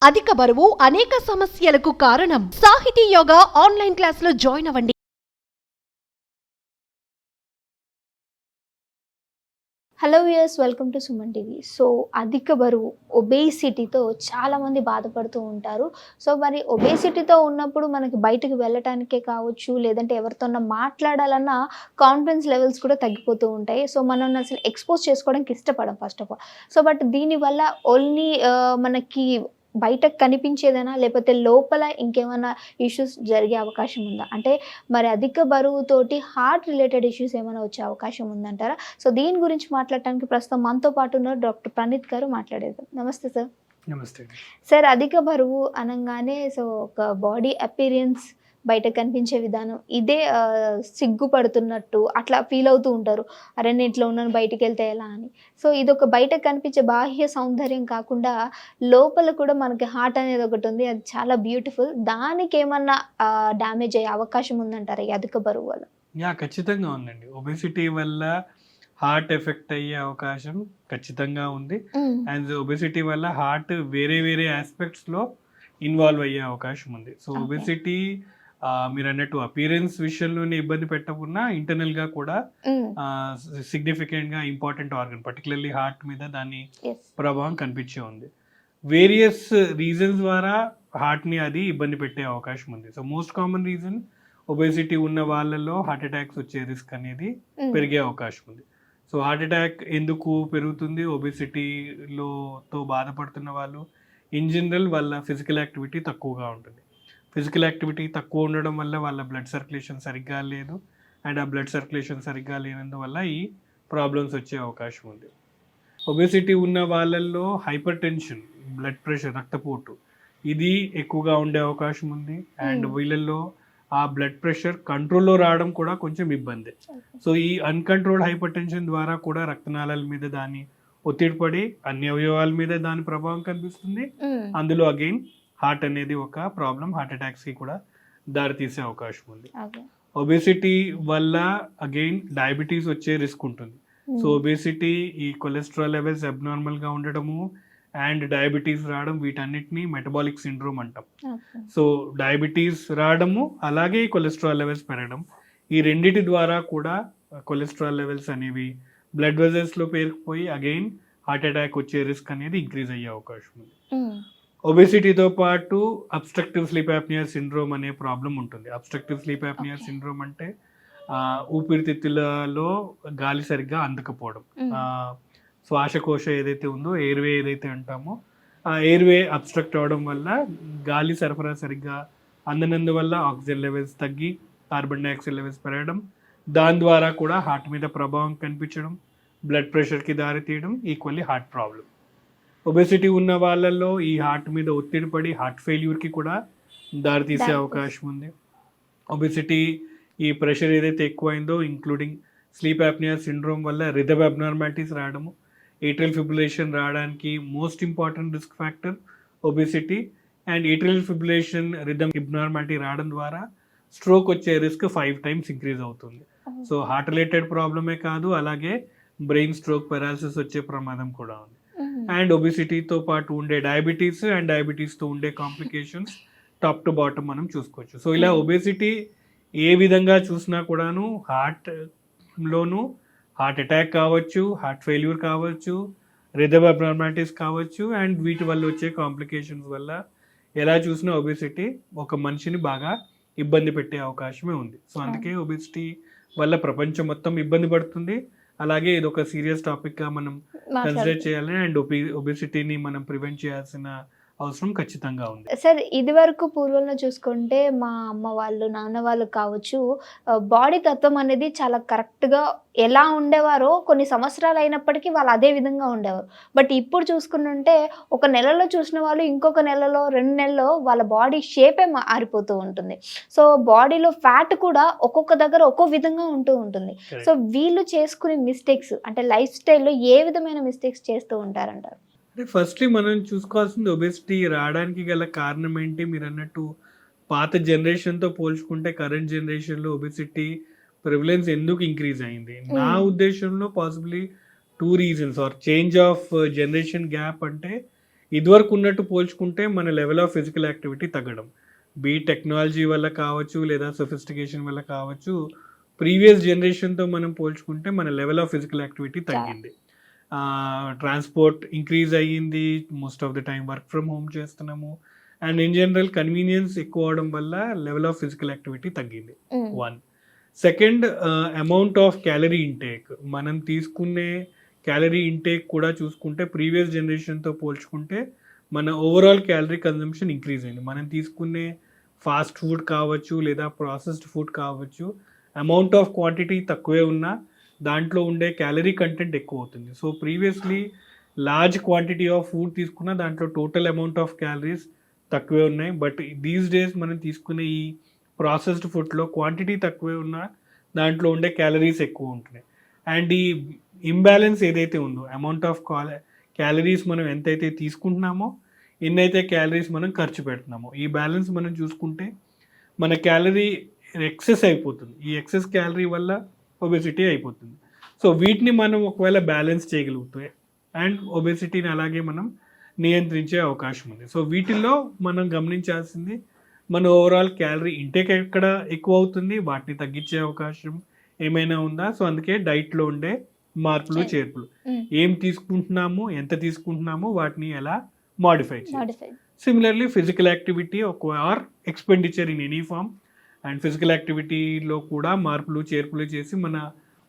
అధిక బరువు అనేక సమస్యలకు కారణం. సాహితీ యోగా ఆన్లైన్ క్లాసులో జాయిన్ అవ్వండి. Hello viewers, welcome to Suman TV. So అధిక బరువు ఒబేసిటీతో చాలామంది బాధపడుతూ ఉంటారు. సో మరి ఒబేసిటీతో ఉన్నప్పుడు మనకి బయటకు వెళ్ళటానికే కావచ్చు, లేదంటే ఎవరితోన్నా మాట్లాడాలన్నా కాన్ఫిడెన్స్ లెవెల్స్ కూడా తగ్గిపోతూ ఉంటాయి. సో మనం అసలు ఎక్స్పోజ్ చేసుకోవడానికి ఇష్టపడం first of all. So but దీనివల్ల ఓన్లీ మనకి బయటకు కనిపించేదేనా, లేకపోతే లోపల ఇంకేమైనా ఇష్యూస్ జరిగే అవకాశం ఉందా? అంటే మరి అధిక బరువుతోటి హార్ట్ రిలేటెడ్ ఇష్యూస్ ఏమైనా వచ్చే అవకాశం ఉందంటారా? సో దీని గురించి మాట్లాడటానికి ప్రస్తుతం మనతో పాటు ఉన్నారు డాక్టర్ ప్రణీత్ గారు. మాట్లాడేది. నమస్తే సార్. నమస్తే. సార్, అధిక బరువు అనగానే సో ఒక బాడీ అపీరియన్స్ బయట కనిపించే విధానం ఇదే సిగ్గుపడుతున్నట్టు అట్లా ఫీల్ అవుతూ ఉంటారు. అరే నేను ఇట్లా ఉన్నాను, బయటికి వెళ్తే ఎలా అని. సో ఇదొక బయట కనిపించే బాహ్య సౌందర్యం కాకుండా లోపల కూడా మనకి హార్ట్ అనేది ఒకటి ఉంది, అది చాలా బ్యూటిఫుల్. దానికి ఏమన్నా డ్యామేజ్ అయ్యే అవకాశం ఉందంటారా ఈ అధిక బరువు వల్ల? ఖచ్చితంగా ఉందండి. ఒబెసిటీ వల్ల హార్ట్ ఎఫెక్ట్ అయ్యే అవకాశం ఖచ్చితంగా ఉంది. అండ్ ఒబెసిటీ వల్ల హార్ట్ వేరే వేరే ఆస్పెక్ట్స్ లో ఇన్వాల్వ్ అయ్యే అవకాశం ఉంది. సో ఒబెసిటీ మీరు అన్నట్టు అపీరెన్స్ విషయంలోనే ఇబ్బంది పెట్టకుండా ఇంటర్నల్ గా కూడా సిగ్నిఫికెంట్ గా ఇంపార్టెంట్ ఆర్గన్, పర్టికులర్లీ హార్ట్ మీద దాని ప్రభావం కనిపించే ఉంది. వేరియస్ రీజన్స్ ద్వారా హార్ట్ ని అది ఇబ్బంది పెట్టే అవకాశం ఉంది. So most common reason obesity ఉన్న వాళ్ళలో హార్ట్ అటాక్స్ వచ్చే రిస్క్ అనేది పెరిగే అవకాశం ఉంది. సో హార్ట్ అటాక్ ఎందుకు పెరుగుతుంది? ఒబేసిటీతో బాధపడుతున్న వాళ్ళు ఇన్ జనరల్ వాళ్ళ ఫిజికల్ యాక్టివిటీ తక్కువగా ఉంటుంది. ఫిజికల్ యాక్టివిటీ తక్కువ ఉండడం వల్ల వాళ్ళ బ్లడ్ సర్క్యులేషన్ సరిగ్గా లేదు, అండ్ ఆ బ్లడ్ సర్క్యులేషన్ సరిగ్గా లేనందువల్ల ఈ ప్రాబ్లమ్స్ వచ్చే అవకాశం ఉంది. ఒబేసిటీ ఉన్న వాళ్ళల్లో హైపర్ టెన్షన్, బ్లడ్ ప్రెషర్, రక్తపోటు ఇది ఎక్కువగా ఉండే అవకాశం ఉంది. అండ్ వీళ్ళల్లో ఆ బ్లడ్ ప్రెషర్ కంట్రోల్లో రావడం కూడా కొంచెం ఇబ్బంది. సో ఈ అన్కంట్రోల్డ్ హైపర్ టెన్షన్ ద్వారా కూడా రక్తనాళాల మీద దాని ఒత్తిడి పడి అన్ని అవయవాల మీద దాని ప్రభావం కనిపిస్తుంది. అందులో అగైన్ హార్ట్ అనేది ఒక ప్రాబ్లం, హార్ట్ అటాక్స్ కి కూడా దారితీసే అవకాశం ఉంది. ఒబేసిటీ వల్ల అగైన్ డయాబెటీస్ వచ్చే రిస్క్ ఉంటుంది. సో ఒబేసిటీ, ఈ కొలెస్ట్రాల్ లెవెల్స్ అబ్నార్మల్ గా ఉండడము అండ్ డయాబెటీస్ రావడం, వీటన్నిటిని మెటబాలిక్ సిండ్రోమ్ అంటాం. సో డయాబెటీస్ రావడము అలాగే కొలెస్ట్రాల్ లెవెల్స్ పెరగడం, ఈ రెండిటి ద్వారా కూడా కొలెస్ట్రాల్ లెవెల్స్ అనేవి బ్లడ్ వెజల్స్ లో పేరుకుపోయి అగైన్ హార్ట్ అటాక్ వచ్చే రిస్క్ అనేది ఇంక్రీజ్ అయ్యే అవకాశం ఉంది. ఒబేసిటీతో పాటు అబ్స్ట్రక్టివ్ స్లీప్ యాప్నియా సిండ్రోమ్ అనే ప్రాబ్లం ఉంటుంది. అబ్స్ట్రక్టివ్ స్లీప్ యాప్నియా సిండ్రోమ్ అంటే ఊపిరితిత్తులలో గాలి సరిగ్గా అందకపోవడం, శ్వాసకోశ ఏదైతే ఉందో, ఎయిర్వే ఏదైతే అంటామో, ఆ ఎయిర్వే అబ్స్ట్రక్ట్ అవడం వల్ల గాలి సరఫరా సరిగ్గా అందనందువల్ల ఆక్సిజన్ లెవెల్స్ తగ్గి కార్బన్ డైఆక్సైడ్ లెవెల్స్ పెరగడం, దాని ద్వారా కూడా హార్ట్ మీద ప్రభావం కనిపించడం, బ్లడ్ ప్రెషర్కి దారి తీయడం, ఈక్వల్లీ హార్ట్ ప్రాబ్లం. ఒబెసిటీ ఉన్న వాళ్ళల్లో ఈ హార్ట్ మీద ఒత్తిడి పడి హార్ట్ ఫెయిల్యూర్కి కూడా దారితీసే అవకాశం ఉంది. ఒబెసిటీ, ఈ ప్రెషర్ ఏదైతే ఎక్కువైందో ఇంక్లూడింగ్ స్లీప్ యాప్నియా సిండ్రోమ్ వల్ల రిథమ్ అబ్నార్మాలిటీస్ రావడము, ఏట్రియల్ ఫిబ్రిలేషన్ రావడానికి most important risk factor obesity. And atrial fibrillation, rhythm abnormality రావడం ద్వారా స్ట్రోక్ వచ్చే రిస్క్ 5 times ఇంక్రీజ్ అవుతుంది. సో హార్ట్ రిలేటెడ్ ప్రాబ్లమే కాదు, అలాగే బ్రెయిన్ స్ట్రోక్, పెరాలసిస్ వచ్చే ప్రమాదం కూడా ఉంది. అండ్ ఒబిసిటీతో పాటు ఉండే డయాబెటీస్ అండ్ డయాబెటీస్తో ఉండే కాంప్లికేషన్స్ టాప్ టు బాటమ్ మనం చూసుకోవచ్చు. సో ఇలా ఒబేసిటీ ఏ విధంగా చూసినా కూడాను హార్ట్లోను హార్ట్ అటాక్ కావచ్చు, హార్ట్ ఫెయిల్యూర్ కావచ్చు, రిథమ్ అబ్నార్మాలిటీస్ కావచ్చు, అండ్ వీటి వల్ల వచ్చే కాంప్లికేషన్స్ వల్ల ఎలా చూసినా ఒబేసిటీ ఒక మనిషిని బాగా ఇబ్బంది పెట్టే అవకాశమే ఉంది. సో అందుకే ఒబేసిటీ వల్ల ప్రపంచం మొత్తం ఇబ్బంది పడుతుంది. అలాగే ఇది ఒక సీరియస్ టాపిక్ గా మనం కన్సిడర్ చేయాలి. అండ్ ఒబేసిటీని మనం ప్రివెంట్ చేయాల్సిన అవసరం ఖచ్చితంగా ఉంది. సార్, ఇది వరకు పూర్వంలో చూసుకుంటే మా అమ్మ వాళ్ళు, నాన్న వాళ్ళు కావచ్చు, బాడీ తత్వం అనేది చాలా కరెక్ట్గా ఎలా ఉండేవారో కొన్ని సంవత్సరాలు అయినప్పటికీ వాళ్ళు అదే విధంగా ఉండేవారు. బట్ ఇప్పుడు చూసుకుంటుంటే ఒక నెలలో చూసిన వాళ్ళు ఇంకొక నెలలో, 2 నెలల్లో వాళ్ళ బాడీ షేపే మారిపోతూ ఉంటుంది. సో బాడీలో ఫ్యాట్ కూడా ఒక్కొక్క దగ్గర ఒక్కో విధంగా ఉంటూ ఉంటుంది. సో వీళ్ళు చేసుకునే మిస్టేక్స్ అంటే లైఫ్ స్టైల్లో ఏ విధమైన మిస్టేక్స్ చేస్తూ ఉంటారంటారు? ఫస్ట్లీ మనం చూసుకోవాల్సింది ఒబేసిటీ రావడానికి గల కారణం ఏంటి. మీరు అన్నట్టు పాత జనరేషన్తో పోల్చుకుంటే కరెంట్ జనరేషన్లో ఒబేసిటీ ప్రివిలెన్స్ ఎందుకు ఇంక్రీజ్ అయింది? నా ఉద్దేశంలో possibly 2 reasons or change of generation gap. అంటే ఇదివరకు ఉన్నట్టు పోల్చుకుంటే మన లెవెల్ ఆఫ్ ఫిజికల్ యాక్టివిటీ తగ్గడం, బీ టెక్నాలజీ వల్ల కావచ్చు లేదా సొఫిస్టికేషన్ వల్ల కావచ్చు, ప్రీవియస్ జనరేషన్తో మనం పోల్చుకుంటే మన లెవెల్ ఆఫ్ ఫిజికల్ యాక్టివిటీ తగ్గింది. ట్రాన్స్పోర్ట్ ఇంక్రీజ్ అయ్యింది, most of the time work from home చేస్తున్నాము, అండ్ ఇన్ జనరల్ కన్వీనియన్స్ ఎక్కువ అవడం వల్ల లెవెల్ ఆఫ్ ఫిజికల్ యాక్టివిటీ తగ్గింది. One. Second, amount of calorie intake. మనం తీసుకునే క్యాలరీ ఇంటేక్ కూడా చూసుకుంటే ప్రీవియస్ జనరేషన్తో పోల్చుకుంటే మన ఓవరాల్ క్యాలరీ కన్జంప్షన్ ఇంక్రీజ్ అయింది. మనం తీసుకునే ఫాస్ట్ ఫుడ్ కావచ్చు లేదా ప్రాసెస్డ్ ఫుడ్ కావచ్చు, అమౌంట్ ఆఫ్ క్వాంటిటీ తక్కువే ఉన్నా దాంట్లో ఉండే క్యాలరీ కంటెంట్ ఎక్కువ అవుతుంది. So previously large quantity of food తీసుకున్న దాంట్లో టోటల్ అమౌంట్ ఆఫ్ క్యాలరీస్ తక్కువే ఉన్నాయి. బట్ దీస్ డేస్ మనం తీసుకునే ఈ ప్రాసెస్డ్ ఫుడ్లో క్వాంటిటీ తక్కువే ఉన్నా దాంట్లో ఉండే క్యాలరీస్ ఎక్కువ ఉంటున్నాయి. అండ్ ఈ ఇంబ్యాలెన్స్ ఏదైతే ఉందో, అమౌంట్ ఆఫ్ క్యాలరీస్ మనం ఎంతైతే తీసుకుంటున్నామో ఎన్నైతే క్యాలరీస్ మనం ఖర్చు పెడుతున్నామో, ఈ బ్యాలెన్స్ మనం చూసుకుంటే మన క్యాలరీ ఎక్సెస్ అయిపోతుంది. ఈ ఎక్సెస్ క్యాలరీ వల్ల ఒబెసిటీ అయిపోతుంది. సో వీటిని మనం ఒకవేళ బ్యాలెన్స్ చేయగలుగుతాయి అండ్ ఒబెసిటీని అలాగే మనం నియంత్రించే అవకాశం ఉంది. సో వీటిల్లో మనం గమనించాల్సింది మన ఓవరాల్ క్యాలరీ ఇంటేక్ ఎక్కడ ఎక్కువ అవుతుంది, వాటిని తగ్గించే అవకాశం ఏమైనా ఉందా. సో అందుకే డైట్లో ఉండే మార్పులు చేర్పులు, ఏం తీసుకుంటున్నాము, ఎంత తీసుకుంటున్నాము, వాటిని ఎలా మాడిఫై చేయాలి. Similarly physical activity or expenditure in any form and physical యాక్టివిటీలో కూడా మార్పులు చేర్పులు చేసి మన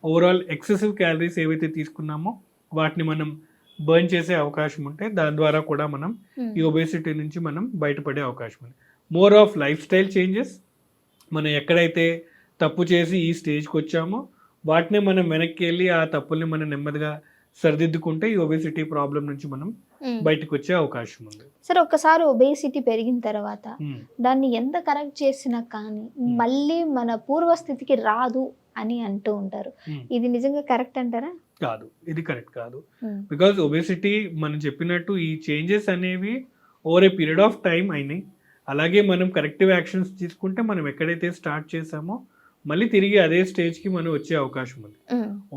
ఓవరాల్ ఎక్సెసివ్ క్యాలరీస్ ఏవైతే తీసుకున్నామో వాటిని మనం బర్న్ చేసే అవకాశం ఉంటే దాని ద్వారా కూడా మనం ఈ ఒబేసిటీ నుంచి మనం బయటపడే అవకాశం ఉంది. More of life style changes, మనం ఎక్కడైతే తప్పు చేసి ఈ స్టేజ్కి వచ్చామో వాటినే మనం వెనక్కి వెళ్ళి ఆ తప్పుల్ని మనం నెమ్మదిగా సరిదిద్దుకుంటే ఈ ఒబేసిటీ ప్రాబ్లం నుంచి మనం బయటకు వచ్చే అవకాశం ఉంది. సరే, ఒకసారి ఒబేసిటీ పెరిగిన తర్వాత దాన్ని ఎంత కరెక్ట్ చేసినా కానీ మళ్ళీ మన పూర్వస్థితికి రాదు అని అంటూ ఉంటారు. ఇది నిజంగా కరెక్ట్ అంటారా? కాదు, ఇది కరెక్ట్ కాదు. బికాజ్ ఒబేసిటీ మనం చెప్పినట్టు ఈ చేంజెస్ అనేవి over a period of time అయినాయి. అలాగే మనం కరెక్టివ్ యాక్షన్స్ తీసుకుంటే మనం ఎక్కడైతే స్టార్ట్ చేసామో మళ్ళీ తిరిగి అదే స్టేజ్కి మనం వచ్చే అవకాశం ఉంది.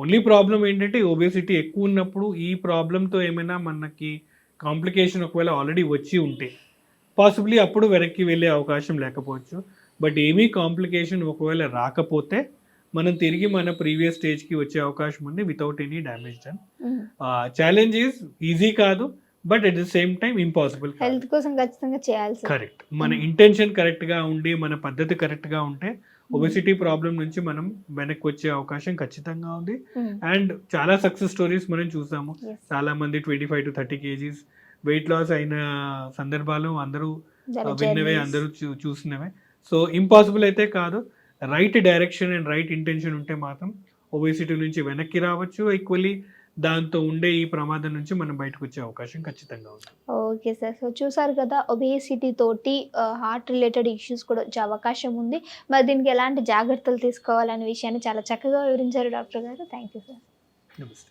ఓన్లీ ప్రాబ్లం ఏంటంటే ఒబేసిటీ ఎక్కువ ఉన్నప్పుడు ఈ ప్రాబ్లంతో ఏమైనా మనకి కాంప్లికేషన్ ఒకవేళ ఆల్రెడీ వచ్చి ఉంటే పాసిబ్లీ అప్పుడు వెనక్కి వెళ్ళే అవకాశం లేకపోవచ్చు. బట్ ఏమీ కాంప్లికేషన్ ఒకవేళ రాకపోతే మనం తిరిగి మన ప్రీవియస్ స్టేజ్కి వచ్చే అవకాశం ఉంది without any damage done. Challenge is easy కాదు, but at the same time impossible. Health కోసం ఖచ్చితంగా చేయాల్సి. కరెక్ట్. మన ఇంటెన్షన్ కరెక్ట్గా ఉండి మన పద్ధతి కరెక్ట్గా ఉంటే ఒబెసిటీ ప్రాబ్లం నుంచి మనం వెనక్కి వచ్చే అవకాశం ఖచ్చితంగా ఉంది. అండ్ చాలా సక్సెస్ స్టోరీస్ మనం చూసాము. చాలా మంది 25 to 30 kgs వెయిట్ లాస్ అయిన సందర్భాలు అందరూ విన్నవే, అందరూ చూసినవే. సో ఇంపాసిబుల్ అయితే కాదు. Right direction and right intention ఉంటే మాత్రం ఒబేసిటీ నుంచి వెనక్కి రావచ్చు. ఈక్వల్లీ దాంతో ఉండే ఈ ప్రమాదం నుంచి మనం బయటకు వచ్చే అవకాశం ఖచ్చితంగా ఉంది. ఓకే సార్, సో చూసారు కదా, ఒబేసిటీ తోటి హార్ట్ రిలేటెడ్ ఇష్యూస్ కూడా వచ్చే అవకాశం ఉంది. మరి దీనికి ఎలాంటి జాగ్రత్తలు తీసుకోవాలనే విషయాన్ని చాలా చక్కగా వివరించారు డాక్టర్ గారు. Thank you sir. నమస్తే.